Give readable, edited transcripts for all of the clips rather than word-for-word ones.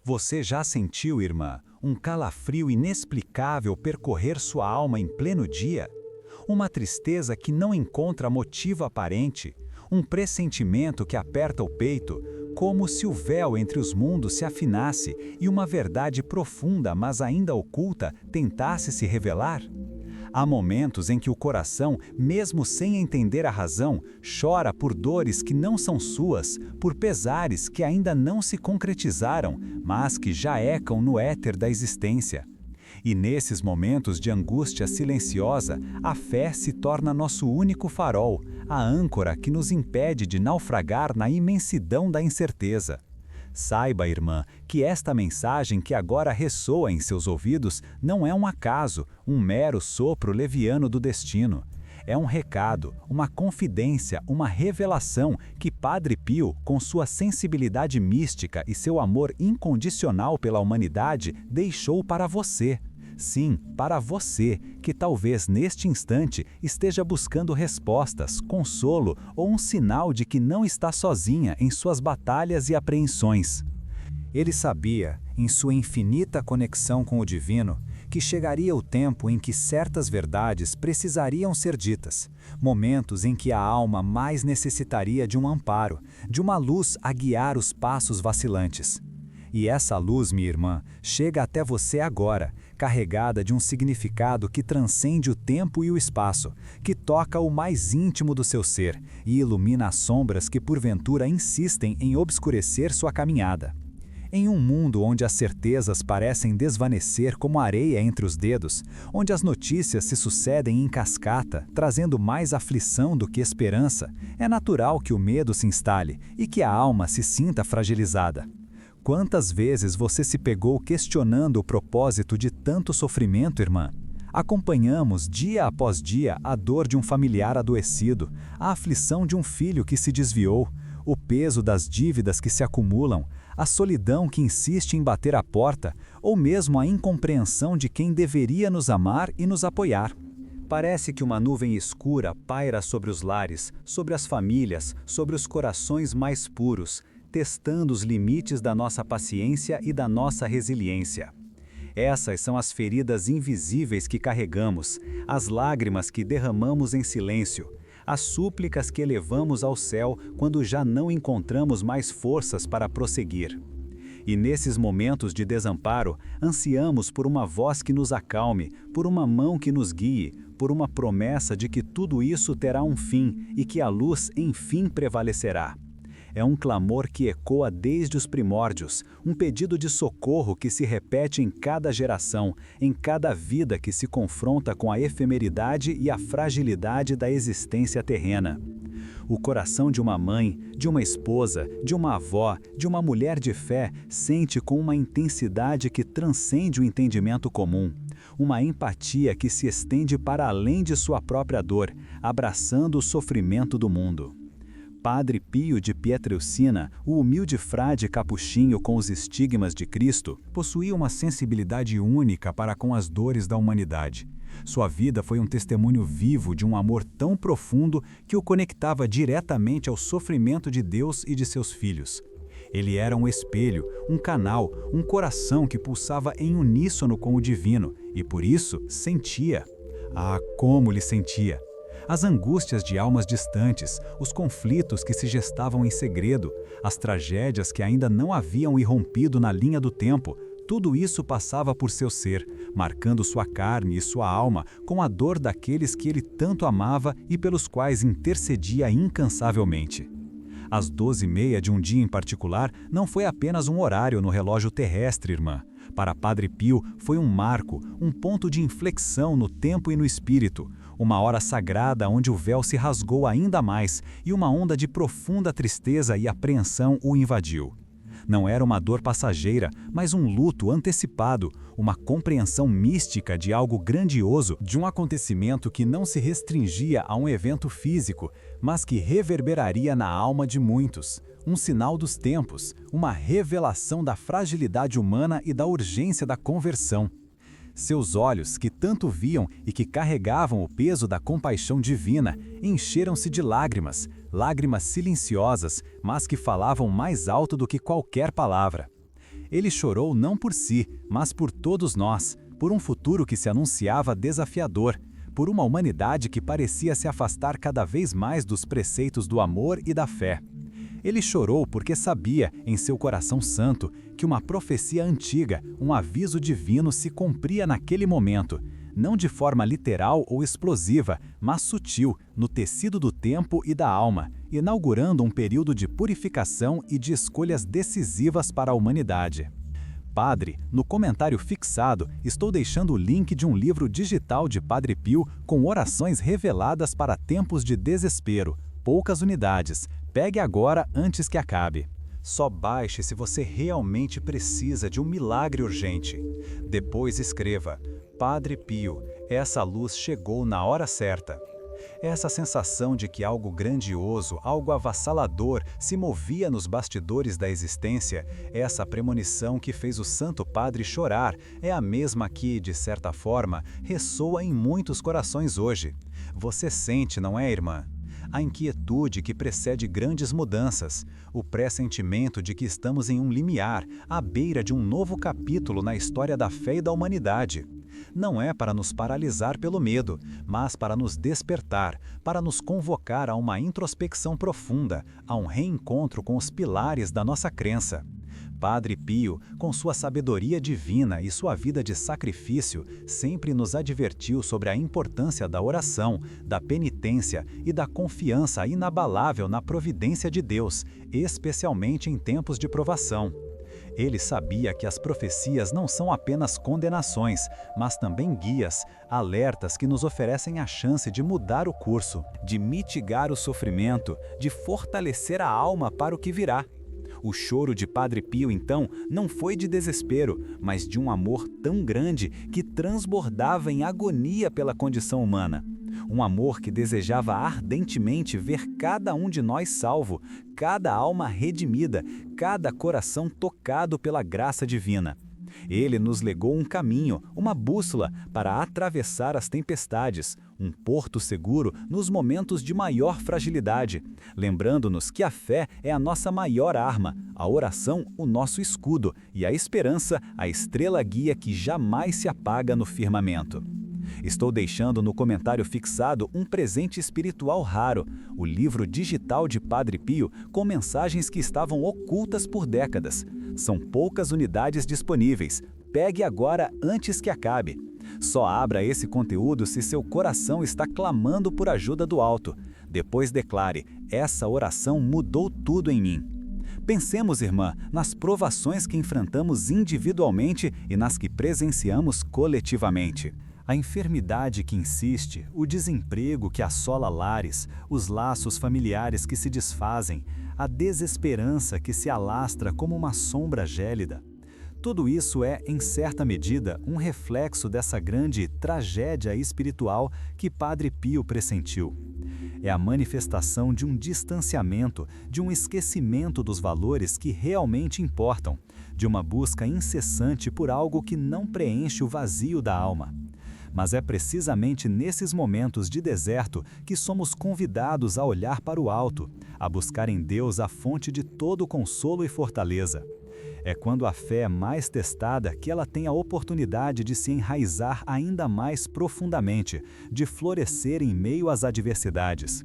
Você já sentiu, irmã, um calafrio inexplicável percorrer sua alma em pleno dia? Uma tristeza que não encontra motivo aparente? Um pressentimento que aperta o peito, como se o véu entre os mundos se afinasse e uma verdade profunda, mas ainda oculta, tentasse se revelar? Há momentos em que o coração, mesmo sem entender a razão, chora por dores que não são suas, por pesares que ainda não se concretizaram, mas que já ecam no éter da existência. E nesses momentos de angústia silenciosa, a fé se torna nosso único farol, a âncora que nos impede de naufragar na imensidão da incerteza. Saiba, irmã, que esta mensagem que agora ressoa em seus ouvidos não é um acaso, um mero sopro leviano do destino. É um recado, uma confidência, uma revelação que Padre Pio, com sua sensibilidade mística e seu amor incondicional pela humanidade, deixou para você. Sim, para você, que talvez neste instante esteja buscando respostas, consolo ou um sinal de que não está sozinha em suas batalhas e apreensões. Ele sabia, em sua infinita conexão com o divino, que chegaria o tempo em que certas verdades precisariam ser ditas, momentos em que a alma mais necessitaria de um amparo, de uma luz a guiar os passos vacilantes. E essa luz, minha irmã, chega até você agora, carregada de um significado que transcende o tempo e o espaço, que toca o mais íntimo do seu ser e ilumina as sombras que porventura insistem em obscurecer sua caminhada. Em um mundo onde as certezas parecem desvanecer como areia entre os dedos, onde as notícias se sucedem em cascata, trazendo mais aflição do que esperança, é natural que o medo se instale e que a alma se sinta fragilizada. Quantas vezes você se pegou questionando o propósito de tanto sofrimento, irmã? Acompanhamos dia após dia a dor de um familiar adoecido, a aflição de um filho que se desviou, o peso das dívidas que se acumulam, a solidão que insiste em bater a porta, ou mesmo a incompreensão de quem deveria nos amar e nos apoiar. Parece que uma nuvem escura paira sobre os lares, sobre as famílias, sobre os corações mais puros, testando os limites da nossa paciência e da nossa resiliência. Essas são as feridas invisíveis que carregamos, as lágrimas que derramamos em silêncio, as súplicas que elevamos ao céu quando já não encontramos mais forças para prosseguir. E nesses momentos de desamparo, ansiamos por uma voz que nos acalme, por uma mão que nos guie, por uma promessa de que tudo isso terá um fim e que a luz enfim prevalecerá. É um clamor que ecoa desde os primórdios, um pedido de socorro que se repete em cada geração, em cada vida que se confronta com a efemeridade e a fragilidade da existência terrena. O coração de uma mãe, de uma esposa, de uma avó, de uma mulher de fé sente com uma intensidade que transcende o entendimento comum, uma empatia que se estende para além de sua própria dor, abraçando o sofrimento do mundo. Padre Pio de Pietrelcina, o humilde frade capuchinho com os estigmas de Cristo, possuía uma sensibilidade única para com as dores da humanidade. Sua vida foi um testemunho vivo de um amor tão profundo que o conectava diretamente ao sofrimento de Deus e de seus filhos. Ele era um espelho, um canal, um coração que pulsava em uníssono com o divino e, por isso, sentia. Ah, como ele sentia! As angústias de almas distantes, os conflitos que se gestavam em segredo, as tragédias que ainda não haviam irrompido na linha do tempo, tudo isso passava por seu ser, marcando sua carne e sua alma com a dor daqueles que ele tanto amava e pelos quais intercedia incansavelmente. Às 12h30 de um dia em particular não foi apenas um horário no relógio terrestre, irmã. Para Padre Pio foi um marco, um ponto de inflexão no tempo e no espírito, uma hora sagrada onde o véu se rasgou ainda mais e uma onda de profunda tristeza e apreensão o invadiu. Não era uma dor passageira, mas um luto antecipado, uma compreensão mística de algo grandioso, de um acontecimento que não se restringia a um evento físico, mas que reverberaria na alma de muitos. Um sinal dos tempos, uma revelação da fragilidade humana e da urgência da conversão. Seus olhos, que tanto viam e que carregavam o peso da compaixão divina, encheram-se de lágrimas, lágrimas silenciosas, mas que falavam mais alto do que qualquer palavra. Ele chorou não por si, mas por todos nós, por um futuro que se anunciava desafiador, por uma humanidade que parecia se afastar cada vez mais dos preceitos do amor e da fé. Ele chorou porque sabia, em seu coração santo, que uma profecia antiga, um aviso divino se cumpria naquele momento, não de forma literal ou explosiva, mas sutil, no tecido do tempo e da alma, inaugurando um período de purificação e de escolhas decisivas para a humanidade. Padre, no comentário fixado, estou deixando o link de um livro digital de Padre Pio com orações reveladas para tempos de desespero, poucas unidades. Pegue agora antes que acabe. Só baixe se você realmente precisa de um milagre urgente. Depois escreva: Padre Pio, essa luz chegou na hora certa. Essa sensação de que algo grandioso, algo avassalador se movia nos bastidores da existência, essa premonição que fez o Santo Padre chorar, é a mesma que, de certa forma, ressoa em muitos corações hoje. Você sente, não é, irmã? A inquietude que precede grandes mudanças, o pressentimento de que estamos em um limiar, à beira de um novo capítulo na história da fé e da humanidade. Não é para nos paralisar pelo medo, mas para nos despertar, para nos convocar a uma introspecção profunda, a um reencontro com os pilares da nossa crença. Padre Pio, com sua sabedoria divina e sua vida de sacrifício, sempre nos advertiu sobre a importância da oração, da penitência e da confiança inabalável na providência de Deus, especialmente em tempos de provação. Ele sabia que as profecias não são apenas condenações, mas também guias, alertas que nos oferecem a chance de mudar o curso, de mitigar o sofrimento, de fortalecer a alma para o que virá. O choro de Padre Pio, então, não foi de desespero, mas de um amor tão grande que transbordava em agonia pela condição humana. Um amor que desejava ardentemente ver cada um de nós salvo, cada alma redimida, cada coração tocado pela graça divina. Ele nos legou um caminho, uma bússola para atravessar as tempestades, um porto seguro nos momentos de maior fragilidade, lembrando-nos que a fé é a nossa maior arma, a oração o nosso escudo e a esperança a estrela guia que jamais se apaga no firmamento. Estou deixando no comentário fixado um presente espiritual raro, o livro digital de Padre Pio com mensagens que estavam ocultas por décadas. São poucas unidades disponíveis. Pegue agora antes que acabe. Só abra esse conteúdo se seu coração está clamando por ajuda do alto. Depois declare: essa oração mudou tudo em mim. Pensemos, irmã, nas provações que enfrentamos individualmente e nas que presenciamos coletivamente. A enfermidade que insiste, o desemprego que assola lares, os laços familiares que se desfazem, a desesperança que se alastra como uma sombra gélida. Tudo isso é, em certa medida, um reflexo dessa grande tragédia espiritual que Padre Pio pressentiu. É a manifestação de um distanciamento, de um esquecimento dos valores que realmente importam, de uma busca incessante por algo que não preenche o vazio da alma. Mas é precisamente nesses momentos de deserto que somos convidados a olhar para o alto, a buscar em Deus a fonte de todo consolo e fortaleza. É quando a fé é mais testada que ela tem a oportunidade de se enraizar ainda mais profundamente, de florescer em meio às adversidades.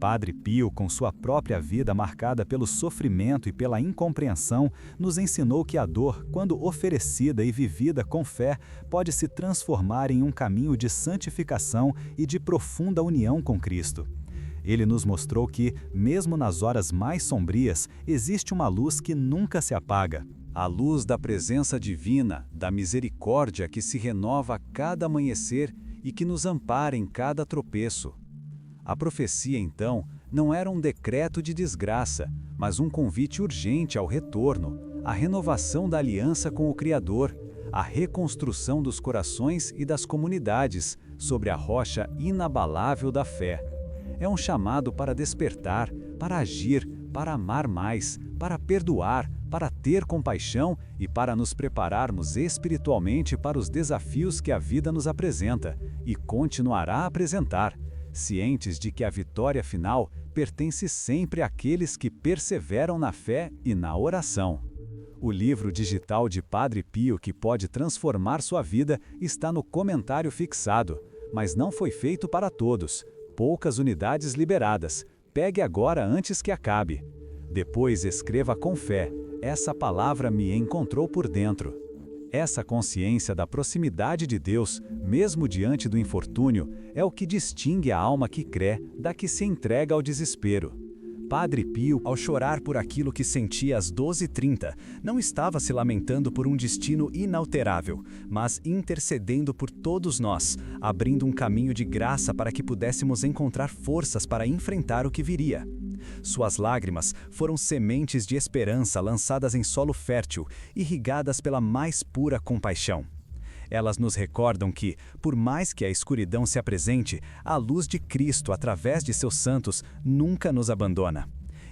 Padre Pio, com sua própria vida marcada pelo sofrimento e pela incompreensão, nos ensinou que a dor, quando oferecida e vivida com fé, pode se transformar em um caminho de santificação e de profunda união com Cristo. Ele nos mostrou que, mesmo nas horas mais sombrias, existe uma luz que nunca se apaga. A luz da presença divina, da misericórdia que se renova a cada amanhecer e que nos ampara em cada tropeço. A profecia, então, não era um decreto de desgraça, mas um convite urgente ao retorno, à renovação da aliança com o Criador, à reconstrução dos corações e das comunidades sobre a rocha inabalável da fé. É um chamado para despertar, para agir, para amar mais, para perdoar, para ter compaixão e para nos prepararmos espiritualmente para os desafios que a vida nos apresenta e continuará a apresentar, cientes de que a vitória final pertence sempre àqueles que perseveram na fé e na oração. O livro digital de Padre Pio que pode transformar sua vida está no comentário fixado, mas não foi feito para todos. Poucas unidades liberadas. Pegue agora antes que acabe. Depois escreva com fé: essa palavra me encontrou por dentro. Essa consciência da proximidade de Deus, mesmo diante do infortúnio, é o que distingue a alma que crê da que se entrega ao desespero. Padre Pio, ao chorar por aquilo que sentia às 12h30, não estava se lamentando por um destino inalterável, mas intercedendo por todos nós, abrindo um caminho de graça para que pudéssemos encontrar forças para enfrentar o que viria. Suas lágrimas foram sementes de esperança lançadas em solo fértil, irrigadas pela mais pura compaixão. Elas nos recordam que, por mais que a escuridão se apresente, a luz de Cristo, através de seus santos, nunca nos abandona.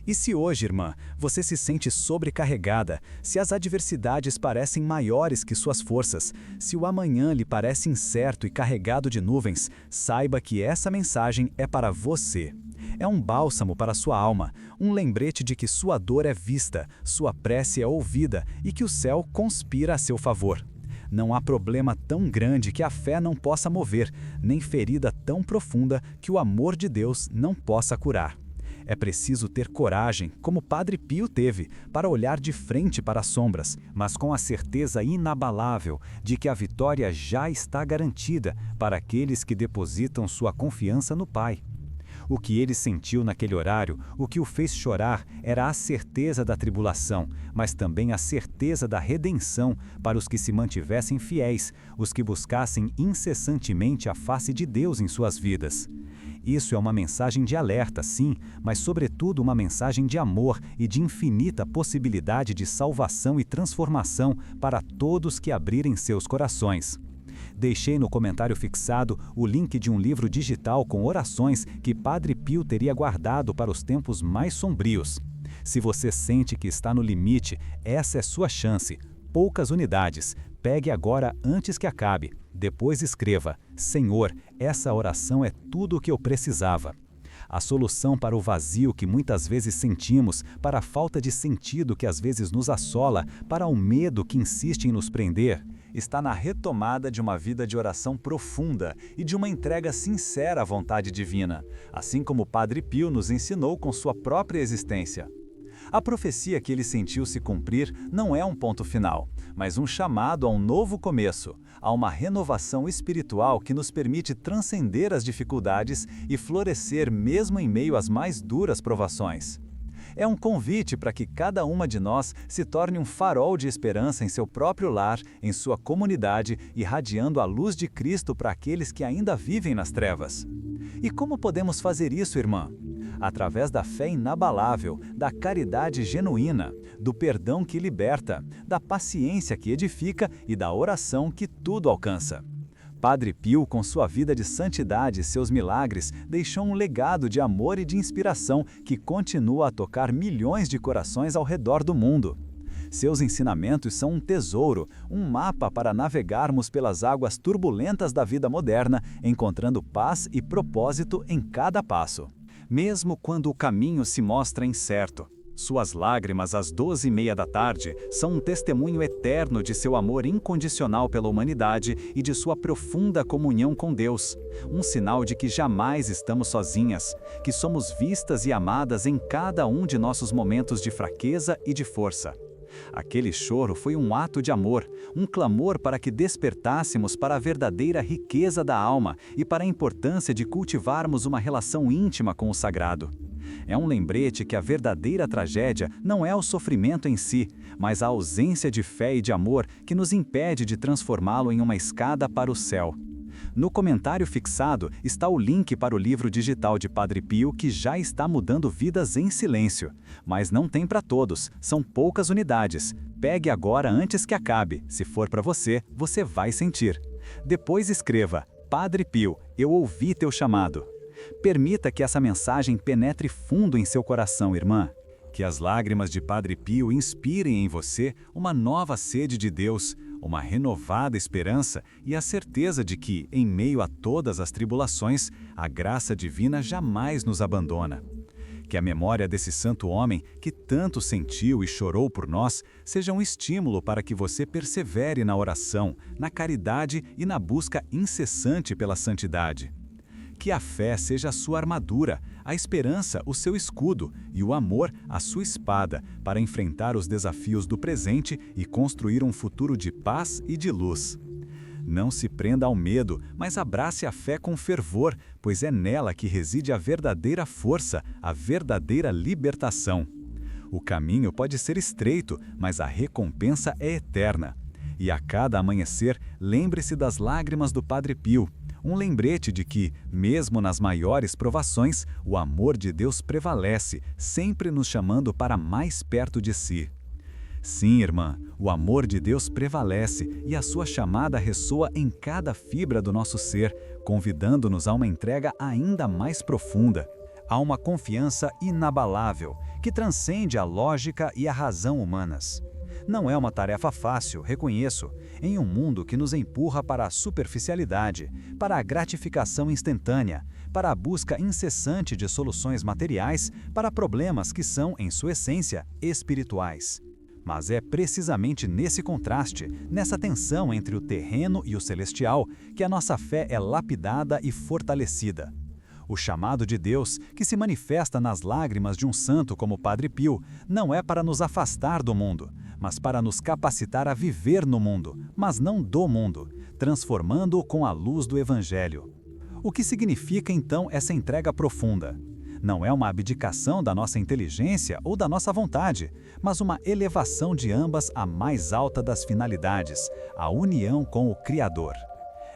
E se hoje, irmã, você se sente sobrecarregada, se as adversidades parecem maiores que suas forças, se o amanhã lhe parece incerto e carregado de nuvens, saiba que essa mensagem é para você. É um bálsamo para sua alma, um lembrete de que sua dor é vista, sua prece é ouvida e que o céu conspira a seu favor. Não há problema tão grande que a fé não possa mover, nem ferida tão profunda que o amor de Deus não possa curar. É preciso ter coragem, como Padre Pio teve, para olhar de frente para as sombras, mas com a certeza inabalável de que a vitória já está garantida para aqueles que depositam sua confiança no Pai. O que ele sentiu naquele horário, o que o fez chorar, era a certeza da tribulação, mas também a certeza da redenção para os que se mantivessem fiéis, os que buscassem incessantemente a face de Deus em suas vidas. Isso é uma mensagem de alerta, sim, mas sobretudo uma mensagem de amor e de infinita possibilidade de salvação e transformação para todos que abrirem seus corações. Deixei no comentário fixado o link de um livro digital com orações que Padre Pio teria guardado para os tempos mais sombrios. Se você sente que está no limite, essa é sua chance. Poucas unidades. Pegue agora antes que acabe. Depois escreva: Senhor, essa oração é tudo o que eu precisava. A solução para o vazio que muitas vezes sentimos, para a falta de sentido que às vezes nos assola, para o medo que insiste em nos prender, está na retomada de uma vida de oração profunda e de uma entrega sincera à vontade divina, assim como o Padre Pio nos ensinou com sua própria existência. A profecia que ele sentiu se cumprir não é um ponto final, mas um chamado a um novo começo, a uma renovação espiritual que nos permite transcender as dificuldades e florescer mesmo em meio às mais duras provações. É um convite para que cada uma de nós se torne um farol de esperança em seu próprio lar, em sua comunidade, irradiando a luz de Cristo para aqueles que ainda vivem nas trevas. E como podemos fazer isso, irmã? Através da fé inabalável, da caridade genuína, do perdão que liberta, da paciência que edifica e da oração que tudo alcança. Padre Pio, com sua vida de santidade e seus milagres, deixou um legado de amor e de inspiração que continua a tocar milhões de corações ao redor do mundo. Seus ensinamentos são um tesouro, um mapa para navegarmos pelas águas turbulentas da vida moderna, encontrando paz e propósito em cada passo. Mesmo quando o caminho se mostra incerto, suas lágrimas às 12h30 são um testemunho eterno de seu amor incondicional pela humanidade e de sua profunda comunhão com Deus. Um sinal de que jamais estamos sozinhas, que somos vistas e amadas em cada um de nossos momentos de fraqueza e de força. Aquele choro foi um ato de amor, um clamor para que despertássemos para a verdadeira riqueza da alma e para a importância de cultivarmos uma relação íntima com o sagrado. É um lembrete que a verdadeira tragédia não é o sofrimento em si, mas a ausência de fé e de amor que nos impede de transformá-lo em uma escada para o céu. No comentário fixado está o link para o livro digital de Padre Pio que já está mudando vidas em silêncio. Mas não tem para todos, são poucas unidades. Pegue agora antes que acabe, se for para você, você vai sentir. Depois escreva: Padre Pio, eu ouvi teu chamado. Permita que essa mensagem penetre fundo em seu coração, irmã. Que as lágrimas de Padre Pio inspirem em você uma nova sede de Deus, uma renovada esperança e a certeza de que, em meio a todas as tribulações, a graça divina jamais nos abandona. Que a memória desse santo homem, que tanto sentiu e chorou por nós, seja um estímulo para que você persevere na oração, na caridade e na busca incessante pela santidade. Que a fé seja a sua armadura, a esperança o seu escudo e o amor a sua espada para enfrentar os desafios do presente e construir um futuro de paz e de luz. Não se prenda ao medo, mas abrace a fé com fervor, pois é nela que reside a verdadeira força, a verdadeira libertação. O caminho pode ser estreito, mas a recompensa é eterna. E a cada amanhecer, lembre-se das lágrimas do Padre Pio, um lembrete de que, mesmo nas maiores provações, o amor de Deus prevalece, sempre nos chamando para mais perto de si. Sim, irmã, o amor de Deus prevalece e a sua chamada ressoa em cada fibra do nosso ser, convidando-nos a uma entrega ainda mais profunda, a uma confiança inabalável, que transcende a lógica e a razão humanas. Não é uma tarefa fácil, reconheço, em um mundo que nos empurra para a superficialidade, para a gratificação instantânea, para a busca incessante de soluções materiais para problemas que são, em sua essência, espirituais. Mas é precisamente nesse contraste, nessa tensão entre o terreno e o celestial, que a nossa fé é lapidada e fortalecida. O chamado de Deus, que se manifesta nas lágrimas de um santo como Padre Pio, não é para nos afastar do mundo, mas para nos capacitar a viver no mundo, mas não do mundo, transformando-o com a luz do Evangelho. O que significa então essa entrega profunda? Não é uma abdicação da nossa inteligência ou da nossa vontade, mas uma elevação de ambas à mais alta das finalidades, a união com o Criador.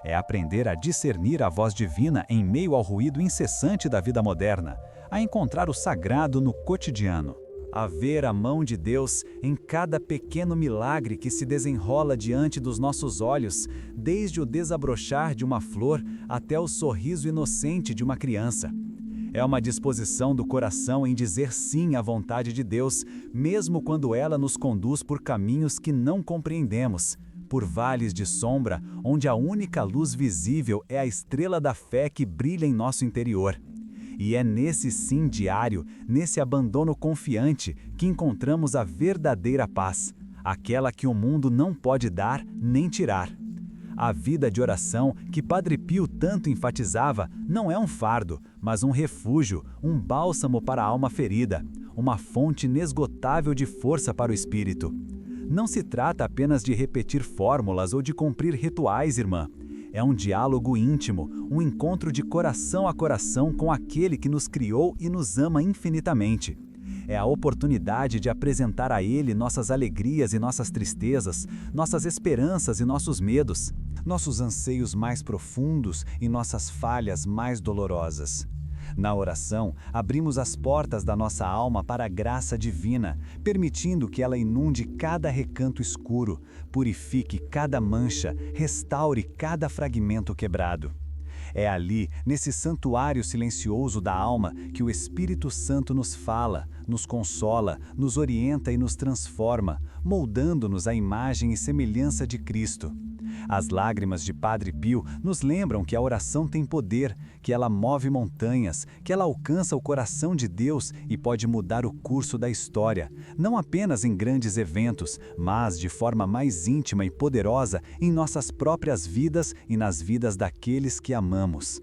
É aprender a discernir a voz divina em meio ao ruído incessante da vida moderna, a encontrar o sagrado no cotidiano, a ver a mão de Deus em cada pequeno milagre que se desenrola diante dos nossos olhos, desde o desabrochar de uma flor até o sorriso inocente de uma criança. É uma disposição do coração em dizer sim à vontade de Deus, mesmo quando ela nos conduz por caminhos que não compreendemos, por vales de sombra, onde a única luz visível é a estrela da fé que brilha em nosso interior. E é nesse sim diário, nesse abandono confiante, que encontramos a verdadeira paz, aquela que o mundo não pode dar nem tirar. A vida de oração que Padre Pio tanto enfatizava não é um fardo, mas um refúgio, um bálsamo para a alma ferida, uma fonte inesgotável de força para o espírito. Não se trata apenas de repetir fórmulas ou de cumprir rituais, irmã. É um diálogo íntimo, um encontro de coração a coração com aquele que nos criou e nos ama infinitamente. É a oportunidade de apresentar a Ele nossas alegrias e nossas tristezas, nossas esperanças e nossos medos, nossos anseios mais profundos e nossas falhas mais dolorosas. Na oração, abrimos as portas da nossa alma para a graça divina, permitindo que ela inunde cada recanto escuro, purifique cada mancha, restaure cada fragmento quebrado. É ali, nesse santuário silencioso da alma, que o Espírito Santo nos fala, nos consola, nos orienta e nos transforma, moldando-nos à imagem e semelhança de Cristo. As lágrimas de Padre Pio nos lembram que a oração tem poder, que ela move montanhas, que ela alcança o coração de Deus e pode mudar o curso da história, não apenas em grandes eventos, mas de forma mais íntima e poderosa em nossas próprias vidas e nas vidas daqueles que amamos.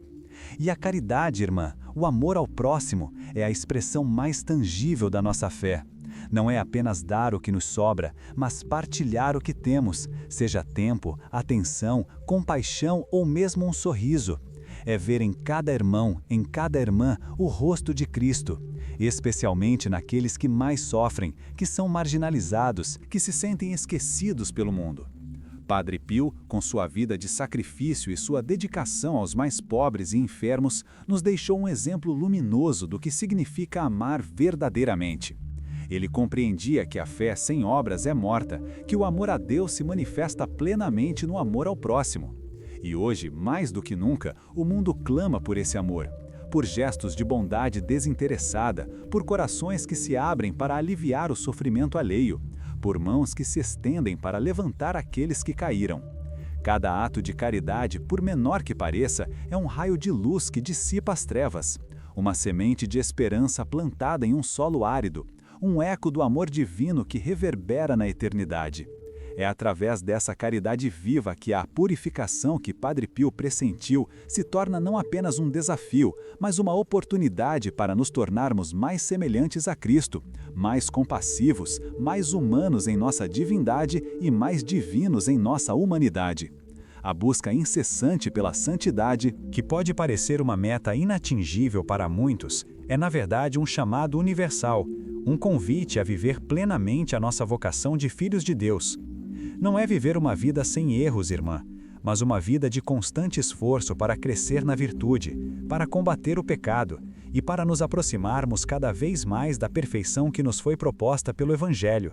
E a caridade, irmã, o amor ao próximo, é a expressão mais tangível da nossa fé. Não é apenas dar o que nos sobra, mas partilhar o que temos, seja tempo, atenção, compaixão ou mesmo um sorriso. É ver em cada irmão, em cada irmã, o rosto de Cristo, especialmente naqueles que mais sofrem, que são marginalizados, que se sentem esquecidos pelo mundo. Padre Pio, com sua vida de sacrifício e sua dedicação aos mais pobres e enfermos, nos deixou um exemplo luminoso do que significa amar verdadeiramente. Ele compreendia que a fé sem obras é morta, que o amor a Deus se manifesta plenamente no amor ao próximo. E hoje, mais do que nunca, o mundo clama por esse amor, por gestos de bondade desinteressada, por corações que se abrem para aliviar o sofrimento alheio, por mãos que se estendem para levantar aqueles que caíram. Cada ato de caridade, por menor que pareça, é um raio de luz que dissipa as trevas. uma semente de esperança plantada em um solo árido, um eco do amor divino que reverbera na eternidade. É através dessa caridade viva que a purificação que Padre Pio pressentiu se torna não apenas um desafio, mas uma oportunidade para nos tornarmos mais semelhantes a Cristo, mais compassivos, mais humanos em nossa divindade e mais divinos em nossa humanidade. A busca incessante pela santidade, que pode parecer uma meta inatingível para muitos, é na verdade um chamado universal, um convite a viver plenamente a nossa vocação de filhos de Deus. Não é viver uma vida sem erros, irmã, mas uma vida de constante esforço para crescer na virtude, para combater o pecado e para nos aproximarmos cada vez mais da perfeição que nos foi proposta pelo Evangelho.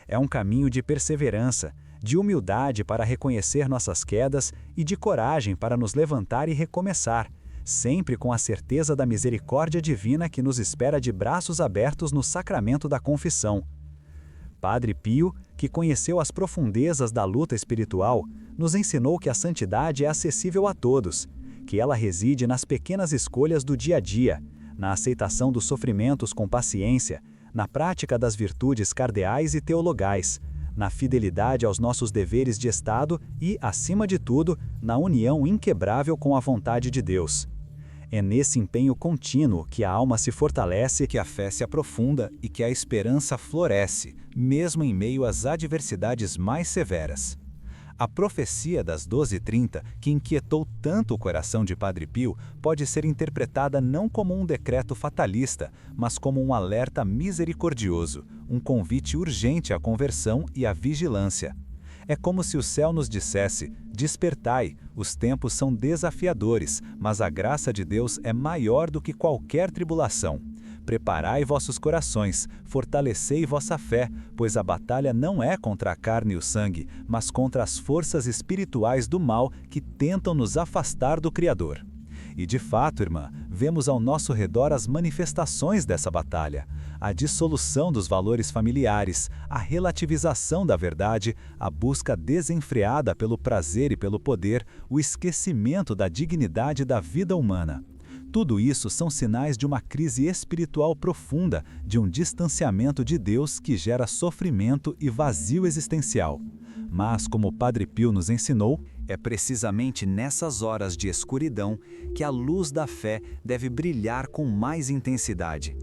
É um caminho de perseverança, de humildade para reconhecer nossas quedas e de coragem para nos levantar e recomeçar, sempre com a certeza da misericórdia divina que nos espera de braços abertos no sacramento da confissão. Padre Pio, que conheceu as profundezas da luta espiritual, nos ensinou que a santidade é acessível a todos, que ela reside nas pequenas escolhas do dia a dia, na aceitação dos sofrimentos com paciência, na prática das virtudes cardeais e teologais, na fidelidade aos nossos deveres de Estado e, acima de tudo, na união inquebrável com a vontade de Deus. É nesse empenho contínuo que a alma se fortalece, que a fé se aprofunda e que a esperança floresce, mesmo em meio às adversidades mais severas. A profecia das 12h30, que inquietou tanto o coração de Padre Pio, pode ser interpretada não como um decreto fatalista, mas como um alerta misericordioso, um convite urgente à conversão e à vigilância. É como se o céu nos dissesse: despertai, os tempos são desafiadores, mas a graça de Deus é maior do que qualquer tribulação. Preparai vossos corações, fortalecei vossa fé, pois a batalha não é contra a carne e o sangue, mas contra as forças espirituais do mal que tentam nos afastar do Criador. E de fato, irmã, vemos ao nosso redor as manifestações dessa batalha. A dissolução dos valores familiares, a relativização da verdade, a busca desenfreada pelo prazer e pelo poder, o esquecimento da dignidade da vida humana. Tudo isso são sinais de uma crise espiritual profunda, de um distanciamento de Deus que gera sofrimento e vazio existencial. Mas, como Padre Pio nos ensinou, é precisamente nessas horas de escuridão que a luz da fé deve brilhar com mais intensidade.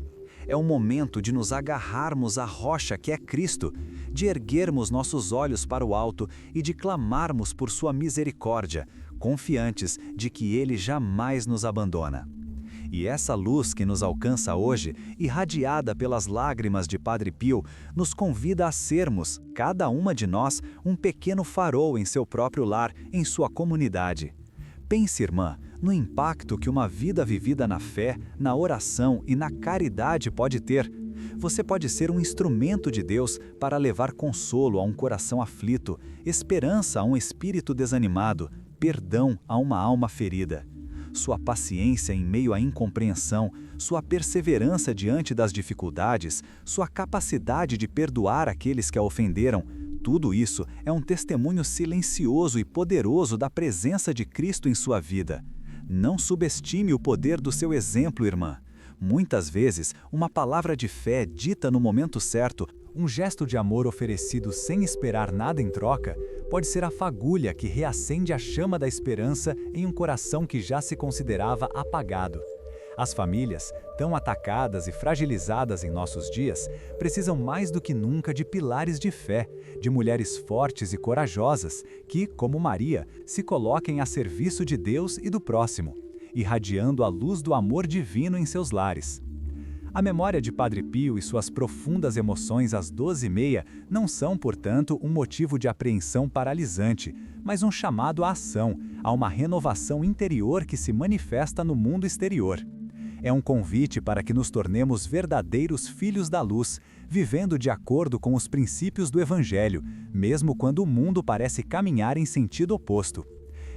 É o momento de nos agarrarmos à rocha que é Cristo, de erguermos nossos olhos para o alto e de clamarmos por sua misericórdia, confiantes de que Ele jamais nos abandona. E essa luz que nos alcança hoje, irradiada pelas lágrimas de Padre Pio, nos convida a sermos, cada uma de nós, um pequeno farol em seu próprio lar, em sua comunidade. Pense, irmã, no impacto que uma vida vivida na fé, na oração e na caridade pode ter. Você pode ser um instrumento de Deus para levar consolo a um coração aflito, esperança a um espírito desanimado, perdão a uma alma ferida. Sua paciência em meio à incompreensão, sua perseverança diante das dificuldades, sua capacidade de perdoar aqueles que a ofenderam, tudo isso é um testemunho silencioso e poderoso da presença de Cristo em sua vida. Não subestime o poder do seu exemplo, irmã. Muitas vezes, uma palavra de fé dita no momento certo, um gesto de amor oferecido sem esperar nada em troca, pode ser a fagulha que reacende a chama da esperança em um coração que já se considerava apagado. As famílias, tão atacadas e fragilizadas em nossos dias, precisam mais do que nunca de pilares de fé, de mulheres fortes e corajosas que, como Maria, se coloquem a serviço de Deus e do próximo, irradiando a luz do amor divino em seus lares. A memória de Padre Pio e suas profundas emoções às 12h30 não são, portanto, um motivo de apreensão paralisante, mas um chamado à ação, a uma renovação interior que se manifesta no mundo exterior. É um convite para que nos tornemos verdadeiros filhos da luz, vivendo de acordo com os princípios do Evangelho, mesmo quando o mundo parece caminhar em sentido oposto.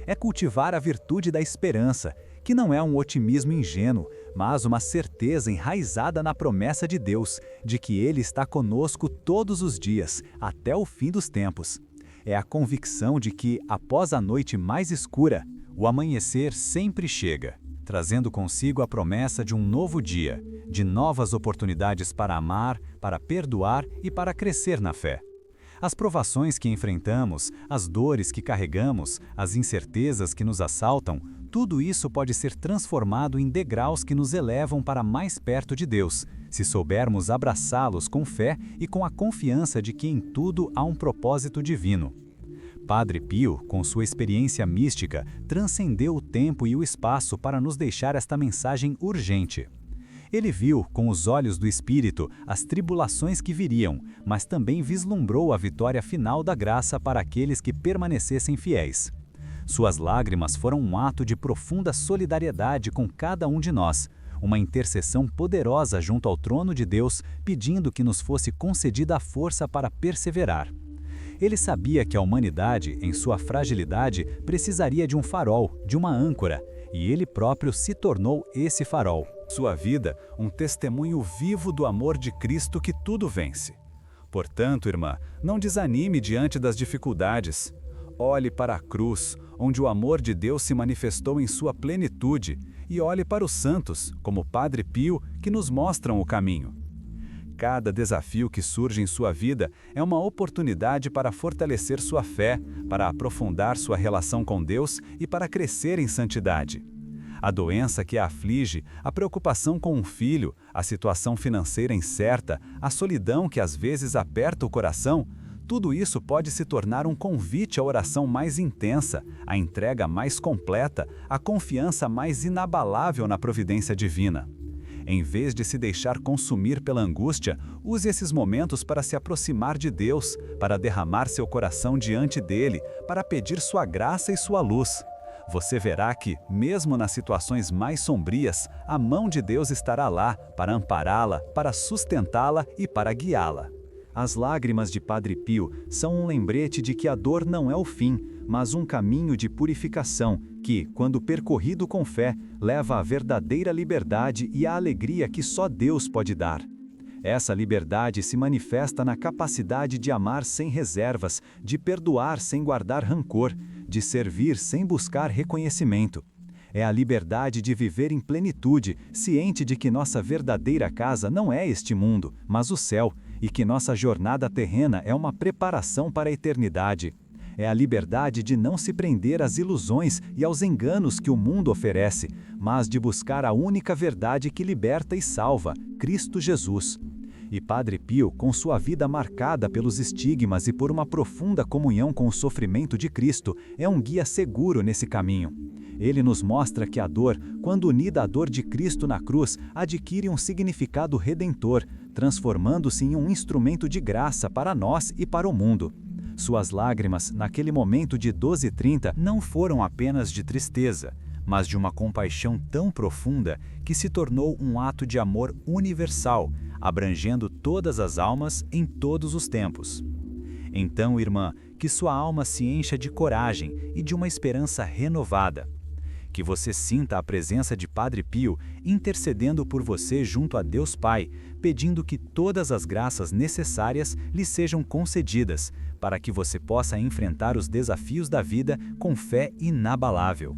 É cultivar a virtude da esperança, que não é um otimismo ingênuo, mas uma certeza enraizada na promessa de Deus, de que Ele está conosco todos os dias, até o fim dos tempos. É a convicção de que, após a noite mais escura, o amanhecer sempre chega, trazendo consigo a promessa de um novo dia, de novas oportunidades para amar, para perdoar e para crescer na fé. As provações que enfrentamos, as dores que carregamos, as incertezas que nos assaltam, tudo isso pode ser transformado em degraus que nos elevam para mais perto de Deus, se soubermos abraçá-los com fé e com a confiança de que em tudo há um propósito divino. Padre Pio, com sua experiência mística, transcendeu o tempo e o espaço para nos deixar esta mensagem urgente. Ele viu, com os olhos do Espírito, as tribulações que viriam, mas também vislumbrou a vitória final da graça para aqueles que permanecessem fiéis. Suas lágrimas foram um ato de profunda solidariedade com cada um de nós, uma intercessão poderosa junto ao trono de Deus, pedindo que nos fosse concedida a força para perseverar. Ele sabia que a humanidade, em sua fragilidade, precisaria de um farol, de uma âncora, e ele próprio se tornou esse farol. Sua vida, um testemunho vivo do amor de Cristo que tudo vence. Portanto, irmã, não desanime diante das dificuldades. Olhe para a cruz, onde o amor de Deus se manifestou em sua plenitude, e olhe para os santos, como Padre Pio, que nos mostram o caminho. Cada desafio que surge em sua vida é uma oportunidade para fortalecer sua fé, para aprofundar sua relação com Deus e para crescer em santidade. A doença que a aflige, a preocupação com um filho, a situação financeira incerta, a solidão que às vezes aperta o coração, tudo isso pode se tornar um convite à oração mais intensa, à entrega mais completa, à confiança mais inabalável na providência divina. Em vez de se deixar consumir pela angústia, use esses momentos para se aproximar de Deus, para derramar seu coração diante dele, para pedir sua graça e sua luz. Você verá que, mesmo nas situações mais sombrias, a mão de Deus estará lá para ampará-la, para sustentá-la e para guiá-la. As lágrimas de Padre Pio são um lembrete de que a dor não é o fim, mas um caminho de purificação que, quando percorrido com fé, leva à verdadeira liberdade e à alegria que só Deus pode dar. Essa liberdade se manifesta na capacidade de amar sem reservas, de perdoar sem guardar rancor, de servir sem buscar reconhecimento. É a liberdade de viver em plenitude, ciente de que nossa verdadeira casa não é este mundo, mas o céu, e que nossa jornada terrena é uma preparação para a eternidade. É a liberdade de não se prender às ilusões e aos enganos que o mundo oferece, mas de buscar a única verdade que liberta e salva, Cristo Jesus. E Padre Pio, com sua vida marcada pelos estigmas e por uma profunda comunhão com o sofrimento de Cristo, é um guia seguro nesse caminho. Ele nos mostra que a dor, quando unida à dor de Cristo na cruz, adquire um significado redentor, transformando-se em um instrumento de graça para nós e para o mundo. Suas lágrimas, naquele momento de 12h30, não foram apenas de tristeza, mas de uma compaixão tão profunda que se tornou um ato de amor universal, abrangendo todas as almas em todos os tempos. Então, irmã, que sua alma se encha de coragem e de uma esperança renovada. Que você sinta a presença de Padre Pio intercedendo por você junto a Deus Pai, pedindo que todas as graças necessárias lhe sejam concedidas, para que você possa enfrentar os desafios da vida com fé inabalável.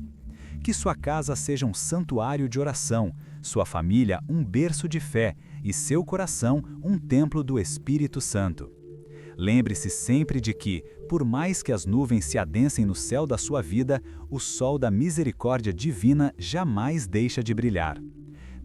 Que sua casa seja um santuário de oração, sua família um berço de fé e seu coração um templo do Espírito Santo. Lembre-se sempre de que, por mais que as nuvens se adensem no céu da sua vida, o sol da misericórdia divina jamais deixa de brilhar.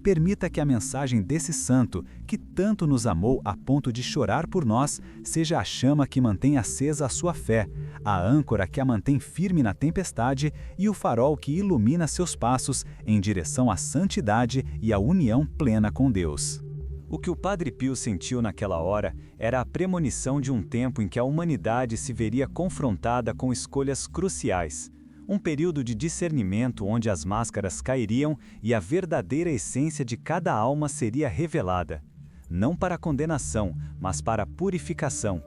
Permita que a mensagem desse santo, que tanto nos amou a ponto de chorar por nós, seja a chama que mantém acesa a sua fé, a âncora que a mantém firme na tempestade e o farol que ilumina seus passos em direção à santidade e à união plena com Deus. O que o Padre Pio sentiu naquela hora era a premonição de um tempo em que a humanidade se veria confrontada com escolhas cruciais, um período de discernimento onde as máscaras cairiam e a verdadeira essência de cada alma seria revelada, não para a condenação, mas para a purificação.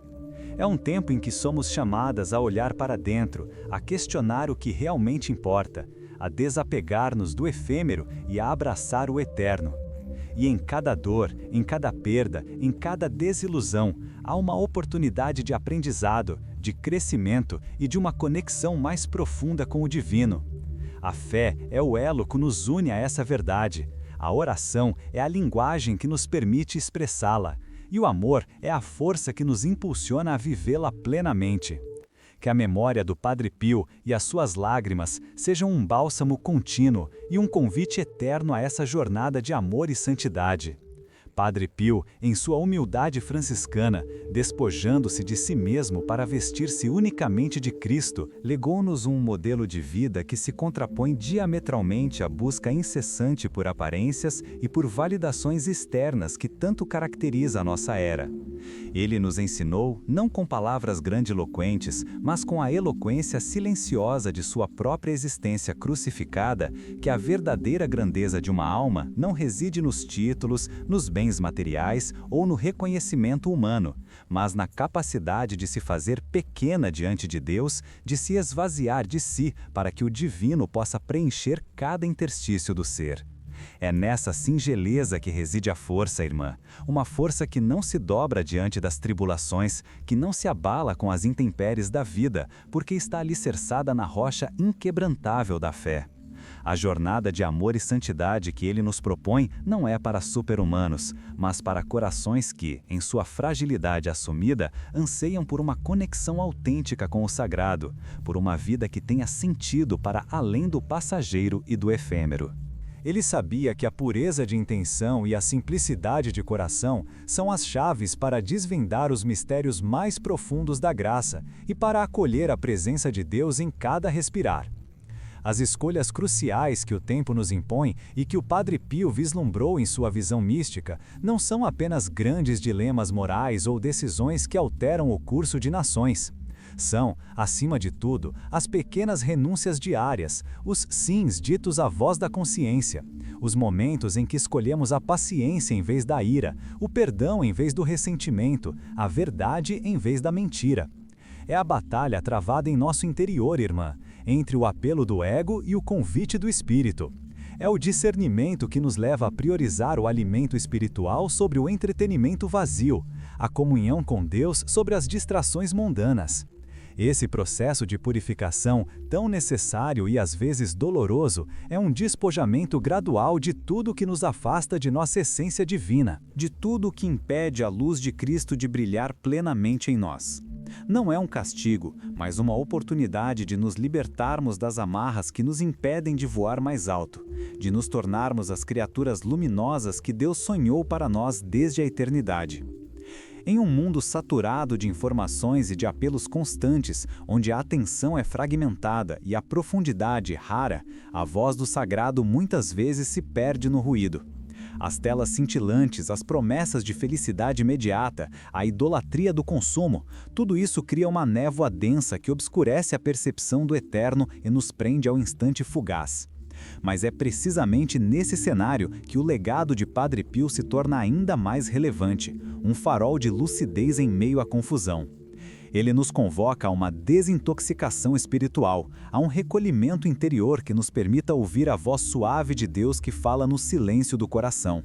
É um tempo em que somos chamadas a olhar para dentro, a questionar o que realmente importa, a desapegar-nos do efêmero e a abraçar o eterno. E em cada dor, em cada perda, em cada desilusão, há uma oportunidade de aprendizado, de crescimento e de uma conexão mais profunda com o divino. A fé é o elo que nos une a essa verdade. A oração é a linguagem que nos permite expressá-la. E o amor é a força que nos impulsiona a vivê-la plenamente. Que a memória do Padre Pio e as suas lágrimas sejam um bálsamo contínuo e um convite eterno a essa jornada de amor e santidade. Padre Pio, em sua humildade franciscana, despojando-se de si mesmo para vestir-se unicamente de Cristo, legou-nos um modelo de vida que se contrapõe diametralmente à busca incessante por aparências e por validações externas que tanto caracteriza a nossa era. Ele nos ensinou, não com palavras grandiloquentes, mas com a eloquência silenciosa de sua própria existência crucificada, que a verdadeira grandeza de uma alma não reside nos títulos, nos bens materiais ou no reconhecimento humano, mas na capacidade de se fazer pequena diante de Deus, de se esvaziar de si para que o divino possa preencher cada interstício do ser. É nessa singeleza que reside a força, irmã, uma força que não se dobra diante das tribulações, que não se abala com as intempéries da vida, porque está alicerçada na rocha inquebrantável da fé. A jornada de amor e santidade que ele nos propõe não é para super-humanos, mas para corações que, em sua fragilidade assumida, anseiam por uma conexão autêntica com o sagrado, por uma vida que tenha sentido para além do passageiro e do efêmero. Ele sabia que a pureza de intenção e a simplicidade de coração são as chaves para desvendar os mistérios mais profundos da graça e para acolher a presença de Deus em cada respirar. As escolhas cruciais que o tempo nos impõe e que o Padre Pio vislumbrou em sua visão mística não são apenas grandes dilemas morais ou decisões que alteram o curso de nações. São, acima de tudo, as pequenas renúncias diárias, os sims ditos à voz da consciência, os momentos em que escolhemos a paciência em vez da ira, o perdão em vez do ressentimento, a verdade em vez da mentira. É a batalha travada em nosso interior, irmã, entre o apelo do ego e o convite do espírito. É o discernimento que nos leva a priorizar o alimento espiritual sobre o entretenimento vazio, a comunhão com Deus sobre as distrações mundanas. Esse processo de purificação, tão necessário e às vezes doloroso, é um despojamento gradual de tudo que nos afasta de nossa essência divina, de tudo que impede a luz de Cristo de brilhar plenamente em nós. Não é um castigo, mas uma oportunidade de nos libertarmos das amarras que nos impedem de voar mais alto, de nos tornarmos as criaturas luminosas que Deus sonhou para nós desde a eternidade. Em um mundo saturado de informações e de apelos constantes, onde a atenção é fragmentada e a profundidade rara, a voz do sagrado muitas vezes se perde no ruído. As telas cintilantes, as promessas de felicidade imediata, a idolatria do consumo, tudo isso cria uma névoa densa que obscurece a percepção do eterno e nos prende ao instante fugaz. Mas é precisamente nesse cenário que o legado de Padre Pio se torna ainda mais relevante, um farol de lucidez em meio à confusão. Ele nos convoca a uma desintoxicação espiritual, a um recolhimento interior que nos permita ouvir a voz suave de Deus que fala no silêncio do coração.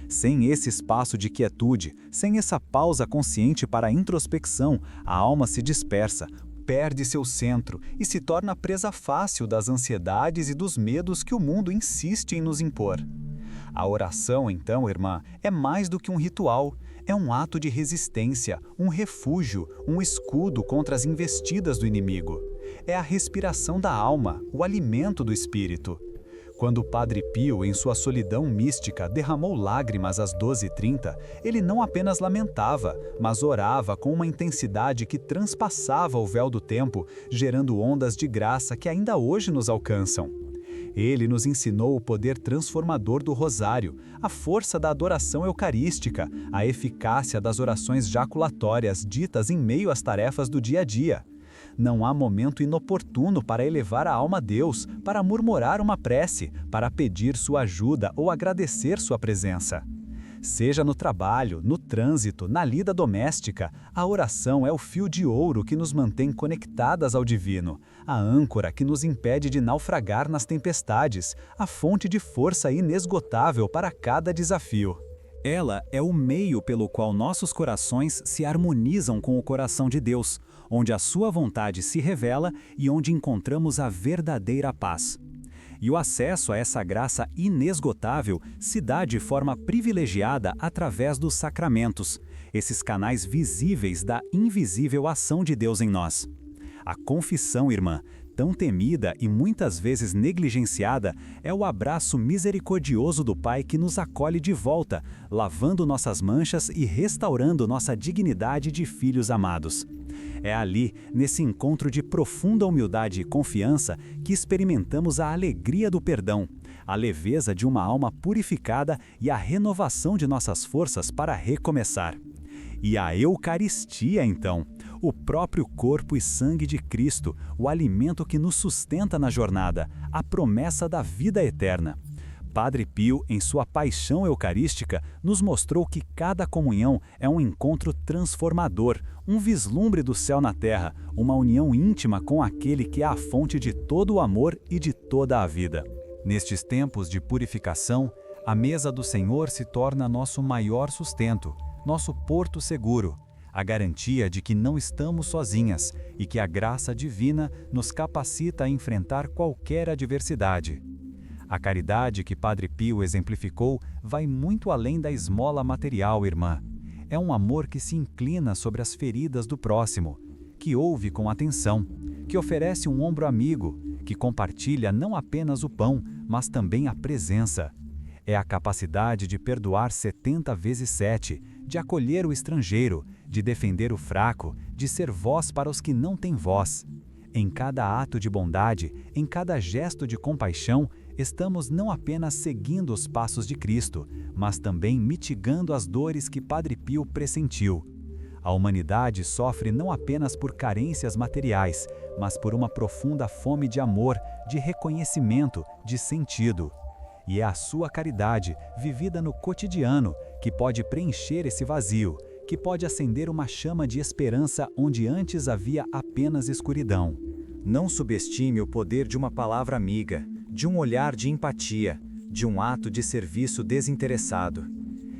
Sem esse espaço de quietude, sem essa pausa consciente para a introspecção, a alma se dispersa, perde seu centro e se torna presa fácil das ansiedades e dos medos que o mundo insiste em nos impor. A oração, então, irmã, é mais do que um ritual. É um ato de resistência, um refúgio, um escudo contra as investidas do inimigo. É a respiração da alma, o alimento do espírito. Quando o Padre Pio, em sua solidão mística, derramou lágrimas às 12h30, ele não apenas lamentava, mas orava com uma intensidade que transpassava o véu do tempo, gerando ondas de graça que ainda hoje nos alcançam. Ele nos ensinou o poder transformador do rosário, a força da adoração eucarística, a eficácia das orações jaculatórias ditas em meio às tarefas do dia a dia. Não há momento inoportuno para elevar a alma a Deus, para murmurar uma prece, para pedir sua ajuda ou agradecer sua presença. Seja no trabalho, no trânsito, na lida doméstica, a oração é o fio de ouro que nos mantém conectadas ao divino, a âncora que nos impede de naufragar nas tempestades, a fonte de força inesgotável para cada desafio. Ela é o meio pelo qual nossos corações se harmonizam com o coração de Deus, onde a sua vontade se revela e onde encontramos a verdadeira paz. E o acesso a essa graça inesgotável se dá de forma privilegiada através dos sacramentos, esses canais visíveis da invisível ação de Deus em nós. A confissão, irmã, tão temida e muitas vezes negligenciada, é o abraço misericordioso do Pai que nos acolhe de volta, lavando nossas manchas e restaurando nossa dignidade de filhos amados. É ali, nesse encontro de profunda humildade e confiança, que experimentamos a alegria do perdão, a leveza de uma alma purificada e a renovação de nossas forças para recomeçar. E a Eucaristia, então, o próprio corpo e sangue de Cristo, o alimento que nos sustenta na jornada, a promessa da vida eterna. Padre Pio, em sua paixão eucarística, nos mostrou que cada comunhão é um encontro transformador, um vislumbre do céu na terra, uma união íntima com aquele que é a fonte de todo o amor e de toda a vida. Nestes tempos de purificação, a mesa do Senhor se torna nosso maior sustento, nosso porto seguro, a garantia de que não estamos sozinhas e que a graça divina nos capacita a enfrentar qualquer adversidade. A caridade que Padre Pio exemplificou vai muito além da esmola material, irmã. É um amor que se inclina sobre as feridas do próximo, que ouve com atenção, que oferece um ombro amigo, que compartilha não apenas o pão, mas também a presença. É a capacidade de perdoar 70 vezes 7, de acolher o estrangeiro, de defender o fraco, de ser voz para os que não têm voz. Em cada ato de bondade, em cada gesto de compaixão, estamos não apenas seguindo os passos de Cristo, mas também mitigando as dores que Padre Pio pressentiu. A humanidade sofre não apenas por carências materiais, mas por uma profunda fome de amor, de reconhecimento, de sentido. E é a sua caridade, vivida no cotidiano, que pode preencher esse vazio, que pode acender uma chama de esperança onde antes havia apenas escuridão. Não subestime o poder de uma palavra amiga, de um olhar de empatia, de um ato de serviço desinteressado.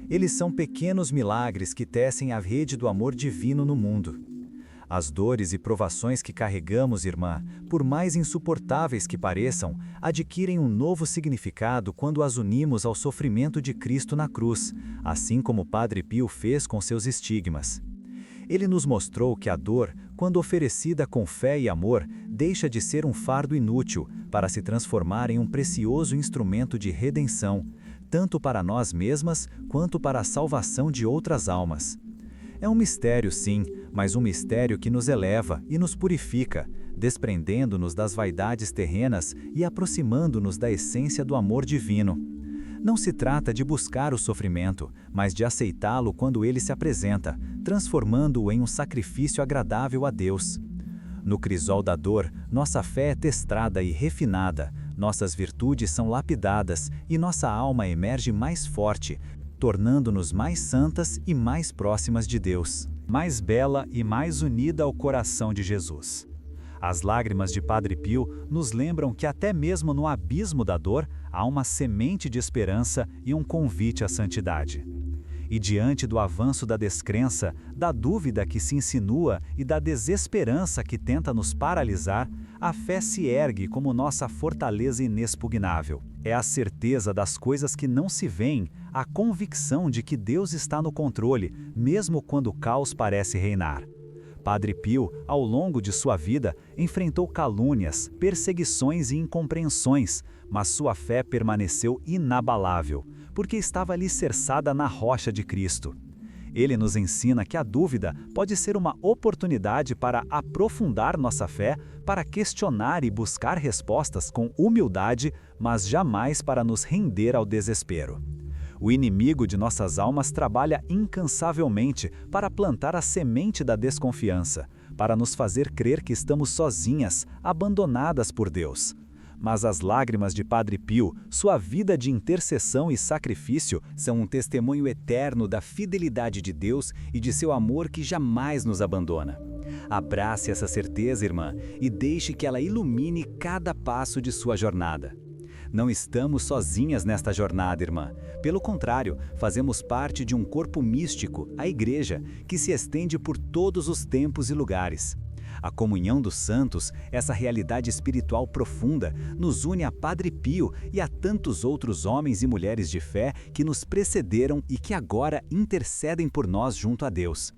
Eles são pequenos milagres que tecem a rede do amor divino no mundo. As dores e provações que carregamos, irmã, por mais insuportáveis que pareçam, adquirem um novo significado quando as unimos ao sofrimento de Cristo na cruz, assim como Padre Pio fez com seus estigmas. Ele nos mostrou que a dor, quando oferecida com fé e amor, deixa de ser um fardo inútil para se transformar em um precioso instrumento de redenção, tanto para nós mesmas quanto para a salvação de outras almas. É um mistério, sim, mas um mistério que nos eleva e nos purifica, desprendendo-nos das vaidades terrenas e aproximando-nos da essência do amor divino. Não se trata de buscar o sofrimento, mas de aceitá-lo quando ele se apresenta, transformando-o em um sacrifício agradável a Deus. No crisol da dor, nossa fé é testrada e refinada, nossas virtudes são lapidadas e nossa alma emerge mais forte, tornando-nos mais santas e mais próximas de Deus, mais bela e mais unida ao coração de Jesus. As lágrimas de Padre Pio nos lembram que até mesmo no abismo da dor há uma semente de esperança e um convite à santidade. E diante do avanço da descrença, da dúvida que se insinua e da desesperança que tenta nos paralisar, a fé se ergue como nossa fortaleza inexpugnável. É a certeza das coisas que não se veem, a convicção de que Deus está no controle, mesmo quando o caos parece reinar. Padre Pio, ao longo de sua vida, enfrentou calúnias, perseguições e incompreensões, mas sua fé permaneceu inabalável, porque estava alicerçada na rocha de Cristo. Ele nos ensina que a dúvida pode ser uma oportunidade para aprofundar nossa fé, para questionar e buscar respostas com humildade, mas jamais para nos render ao desespero. O inimigo de nossas almas trabalha incansavelmente para plantar a semente da desconfiança, para nos fazer crer que estamos sozinhas, abandonadas por Deus. Mas as lágrimas de Padre Pio, sua vida de intercessão e sacrifício, são um testemunho eterno da fidelidade de Deus e de seu amor que jamais nos abandona. Abrace essa certeza, irmã, e deixe que ela ilumine cada passo de sua jornada. Não estamos sozinhas nesta jornada, irmã. Pelo contrário, fazemos parte de um corpo místico, a Igreja, que se estende por todos os tempos e lugares. A comunhão dos santos, essa realidade espiritual profunda, nos une a Padre Pio e a tantos outros homens e mulheres de fé que nos precederam e que agora intercedem por nós junto a Deus.